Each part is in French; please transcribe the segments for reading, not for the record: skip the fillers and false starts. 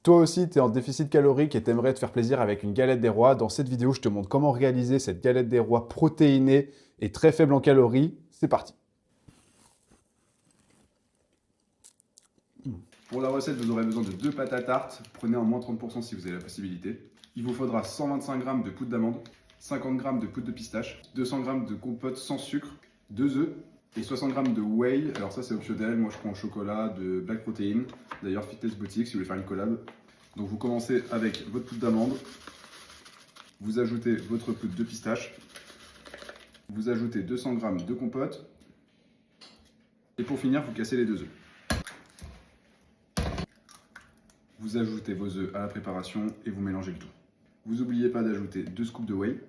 Toi aussi, tu es en déficit calorique et t'aimerais te faire plaisir avec une galette des rois. Dans cette vidéo, je te montre comment réaliser cette galette des rois protéinée et très faible en calories. C'est parti. Pour la recette, vous aurez besoin de 2 pâtes à tarte. Prenez en moins 30% si vous avez la possibilité. Il vous faudra 125 g de poudre d'amande, 50 g de poudre de pistache, 200 g de compote sans sucre, 2 œufs et 60 g de whey. Alors ça c'est optionnel, moi je prends au chocolat de Black Protein. D'ailleurs Fitness Boutique si vous voulez faire une collab. Donc vous commencez avec votre poudre d'amande, vous ajoutez votre poudre de pistache, vous ajoutez 200 g de compote et pour finir vous cassez les 2 œufs. Vous ajoutez vos œufs à la préparation et vous mélangez le tout. Vous n'oubliez pas d'ajouter 2 scoops de whey.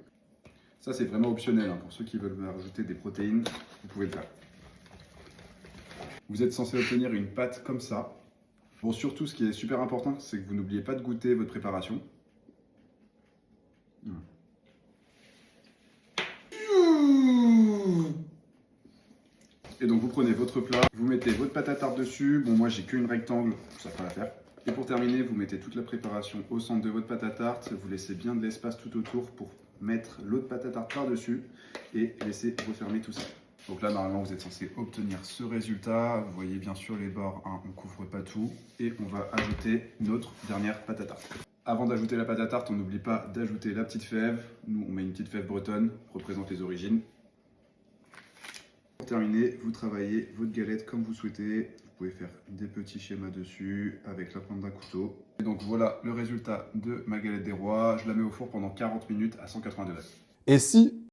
Ça c'est vraiment optionnel, hein. Pour ceux qui veulent rajouter des protéines, vous pouvez le faire. Vous êtes censé obtenir une pâte comme ça. Bon, surtout ce qui est super important, c'est que vous n'oubliez pas de goûter votre préparation. Et donc vous prenez votre plat, vous mettez votre pâte à tarte dessus. Bon, moi j'ai qu'une rectangle, ça fera l'affaire. Et pour terminer, vous mettez toute la préparation au centre de votre pâte à tarte. Vous laissez bien de l'espace tout autour pour mettre l'autre pâte à tarte par-dessus et laisser refermer tout ça. Donc là, normalement, vous êtes censé obtenir ce résultat. Vous voyez bien sûr les bords, hein, on ne couvre pas tout. Et on va ajouter notre dernière pâte à tarte. Avant d'ajouter la pâte à tarte, on n'oublie pas d'ajouter la petite fève. Nous, on met une petite fève bretonne, représente les origines. Pour terminer, vous travaillez votre galette comme vous souhaitez. Vous pouvez faire des petits schémas dessus avec la pointe d'un couteau. Et donc voilà le résultat de ma galette des rois. Je la mets au four pendant 40 minutes à 180 degrés. Et si